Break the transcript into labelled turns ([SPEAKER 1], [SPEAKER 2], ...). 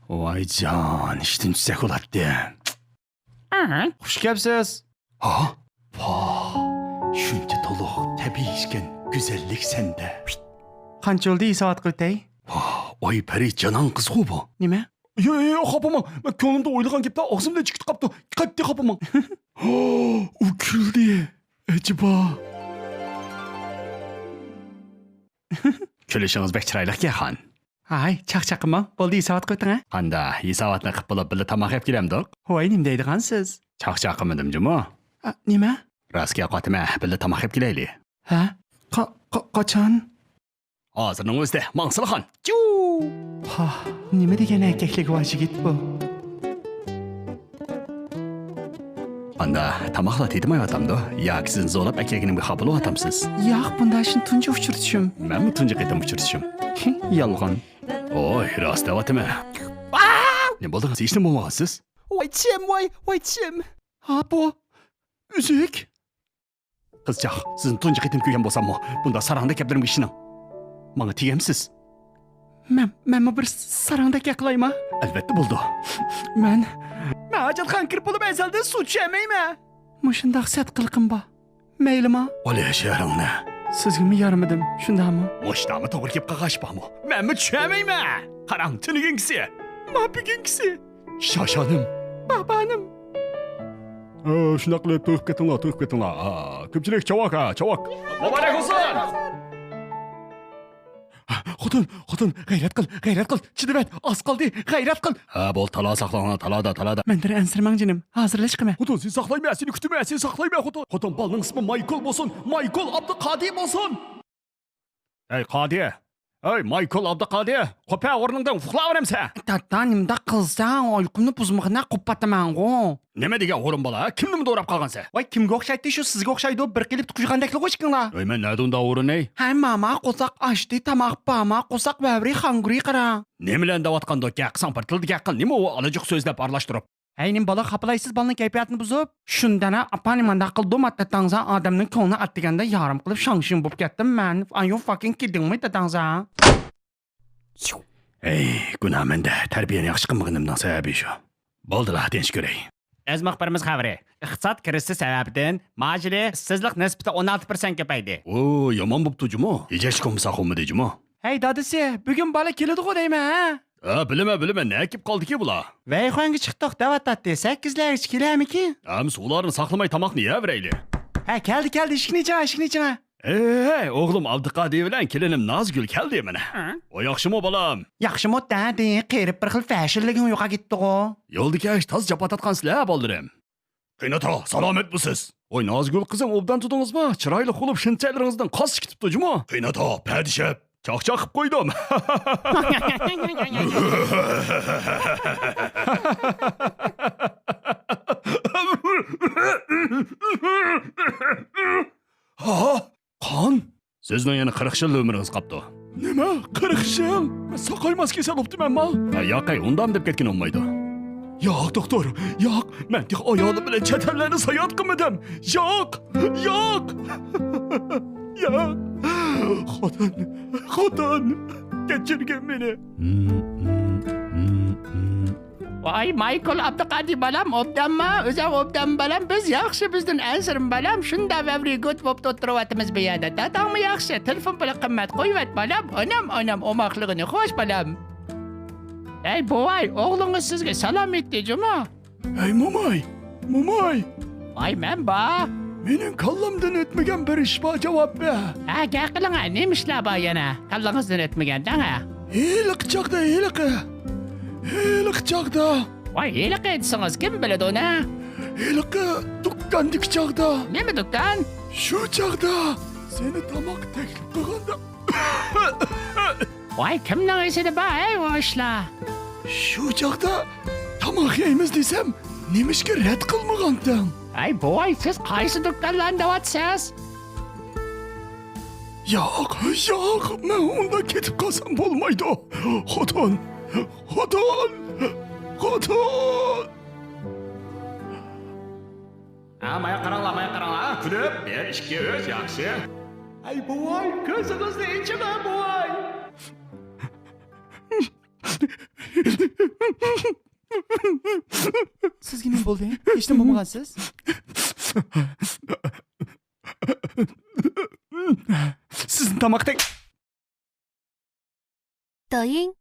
[SPEAKER 1] Vaycan, işten tüsek olatdı. Hoş gelipsiz. Ha? Vah, şunca toluq, tabii işken güzellik sende.
[SPEAKER 2] Qancha oldu saat qiltay?
[SPEAKER 1] Vah, oy peri canan kız bu.
[SPEAKER 2] Nima?
[SPEAKER 3] Yo, kapamam. Ben ko'nglimda o'ylagan gapdan og'zimdan chiqib qapti. Qattiq qapaman. U kuldi. Acaba.
[SPEAKER 1] Külüşünüz bek çıraylık ya xan.
[SPEAKER 2] Ay, chaqchaqimi? Bo'ldi saat qilting-a?
[SPEAKER 1] Qanda, yisavatni qilib bo'lib birga tamoq yeb kelamdik.
[SPEAKER 2] Voy, nima deydigansiz?
[SPEAKER 1] Chaqchaqimidim jimo.
[SPEAKER 2] Nima?
[SPEAKER 1] Rostga qotima, birga tamoq yeb kelaylik.
[SPEAKER 2] Ha? Qachon?
[SPEAKER 1] Hozirning o'zida, Mansur xon.
[SPEAKER 2] Ha, nima degan erkaklik vojigit bu?
[SPEAKER 1] Qanda, tamoqlar tegmayapti. Yoki sizni zo'rlab akaginimga qabul otamsiz.
[SPEAKER 2] Yo'q, bunda shuni tunji uchirtishim.
[SPEAKER 1] Menmi tunji qaytam uchirtishim?
[SPEAKER 2] Yolg'on.
[SPEAKER 1] Oy, rost deyaptimi? Ne bo'ldi? Siz ishni bo'lmayapsiz?
[SPEAKER 2] Voy, chim. Ha, bu
[SPEAKER 3] Üzük.
[SPEAKER 1] Qizchaq, sizni tunji qaytam ko'rgan bo'lsam-mu, bunda sarangda gaplarimga ishining. Menga tegamsiz.
[SPEAKER 2] Men bir sarangda gaqlayma.
[SPEAKER 1] Albatta bo'ldi.
[SPEAKER 2] Men
[SPEAKER 3] Hacatxon kirib bo'lib azaldan suv ichamayman.
[SPEAKER 2] mushundaq sat qilqim bor. Maylimi?
[SPEAKER 1] Ola sharingni.
[SPEAKER 2] Sizgami yarmidim, shundaqmi?
[SPEAKER 1] Mushtami to'g'ri kelib qaqashpaqmi? Menmi tushamayman. Qarang, tinigingisi.
[SPEAKER 3] Mapigingisi.
[SPEAKER 1] Shoshonim.
[SPEAKER 2] Babanim.
[SPEAKER 3] Shunday qilib to'yib ketinglar. Ko'pchilik chavok. Muborak bo'lsin. Xotin, g'ayrat qil. Chidavat, oz qoldi, g'ayrat qil.
[SPEAKER 1] Ha, bo'l, talo saqlanglar, talada.
[SPEAKER 2] Mendir ansirmang jinim. Hozirlash qilma.
[SPEAKER 3] Xotin, sen saqlayman, seni kutmayman, sen saqlayman xotin. Xotin, balning ismi Michael bo'lsin. Michael Abduqodir bo'lsin. Ey Qodi. Ey Michael Abduqodir. Qo'pa o'rningdan uxlayveramsan.
[SPEAKER 2] Tata nimda qilsang, uyqumni buzmoqna qo'ppataman-ku.
[SPEAKER 1] Nima degan o'rin bola? Kimni do'rab qolgansan?
[SPEAKER 2] Voy, kimga o'xshaydi shu? Sizga o'xshaydi, bir kelib tuqishgandakli qo'shqinglar.
[SPEAKER 1] Ey, men nadunda o'rin ey?
[SPEAKER 2] Hay mama, qo'saq ashdi, tamoq bama, qo'saq bavri hangri qarang.
[SPEAKER 1] Nima bilan deyotganda gaqsan partildi gaqil. Nima u alajiq so'zlab aralashtirib?
[SPEAKER 2] Aynim bola xapalaysiz balning kayfiyatini buzib. Shundana apani manda qildim attatangza odamning ko'ngli attiganda yarim qilib shangshing bo'lib ketdim men. Are you fucking kidding me tatangza?
[SPEAKER 1] Ey, gunohmanda tarbiyani yaxshi qilmaganimdan sababi shu. Bo'ldilar, tinch ko'ray.
[SPEAKER 2] Az muxbirimiz xabari. Iqtisod kirishi sababidan majli ishsizlik nisbati 16% ko'paydi.
[SPEAKER 1] O, yomon bo'pti jimo. Yejash qo'msa qo'midi jimo.
[SPEAKER 2] Hey dadasi, bugun bola keladi-ku deyman.
[SPEAKER 1] Ha, bilaman, ne kelib qoldi-ki bular?
[SPEAKER 2] Voy, xo'ngi chiqdiq davatdatdi. 8lar ichki kelamiki?
[SPEAKER 1] Ham suvlarni saqlamay tamoqni yeverayli.
[SPEAKER 2] Ha, keldi, ishkini ichma.
[SPEAKER 1] Ey, o'g'lim Abduqodir bilan kelinim Nazgul keldi mana. O yaxshimi bolam?
[SPEAKER 2] Yaxshimi dadi, qerib bir xil fashionliging yo'qa ketdi-ku.
[SPEAKER 1] Yo'ldagi toz japotatqansizlar boldirim. Qaynota, salomatmisiz? Oy Nazgul qizim, obdan tutdingizmi? Chiroyli qilib shinchalaringizdan qos chiqibdi juma. Qaynota, padishab chaqchaq qilib qo'ydim.
[SPEAKER 3] Ha? Qon?
[SPEAKER 1] Sizning yana 40 yil umringiz qoldi.
[SPEAKER 3] Nima? 40 yil? Men saqaymas kasal bo'ptimanmi?
[SPEAKER 1] Ha, yo'q, undam deb ketgan olmaydi.
[SPEAKER 3] Yo'q, doktor. Yo'q, men tiq ayolim bilan chatallarni sayot qilmadim. Yo'q. Xotin. Kechirgin meni.
[SPEAKER 2] Voy, Michael Abduqodir balam, obdanmi? O'zim obdan balam, biz yaxshi bizdan ansirm balam. Shunda very good bo'p o'tiryapmiz bu yerda. Dadammi yaxshi? Telefon bilan qimmat qo'yvat balam. Onam omoqligini xo'sh balam. Ey boy, o'g'lingiz sizga salom aytdi, juma.
[SPEAKER 3] Ey momay.
[SPEAKER 2] Voy, men bor.
[SPEAKER 3] Mening kallamdan o'tmagan bir ish bor, javob ber.
[SPEAKER 2] Ha, gaqiling, nima ishlar bor yana? Kallangizdan o'tmagandan ha?
[SPEAKER 3] Heliq chaqda.
[SPEAKER 2] Voy, heliq aytsangiz kim biladi uni?
[SPEAKER 3] Heliq dukkandik chaqda.
[SPEAKER 2] Nima dukkan?
[SPEAKER 3] Shu chaqda seni tamoq taklif qilganda.
[SPEAKER 2] Voy, kimning esida bor, ey o ishlar?
[SPEAKER 3] Shu chaqda tamoq yeymiz desam, nemishga rad qilmagandim.
[SPEAKER 2] Ay boy, siz qaysi dukkanlarni deyapsiz?
[SPEAKER 3] Yo'q, men unda ketib qolsam bo'lmaydi. Xotin.
[SPEAKER 1] Maya qaranglar, kulib, 1 2 3 yaxshi.
[SPEAKER 3] Ay boy, ko'zingizni iching boy.
[SPEAKER 4] Sizga nima bo'ldi? Hech nima bo'lmagansiz?
[SPEAKER 3] Sizni tomoqdek.
[SPEAKER 5] 抖音。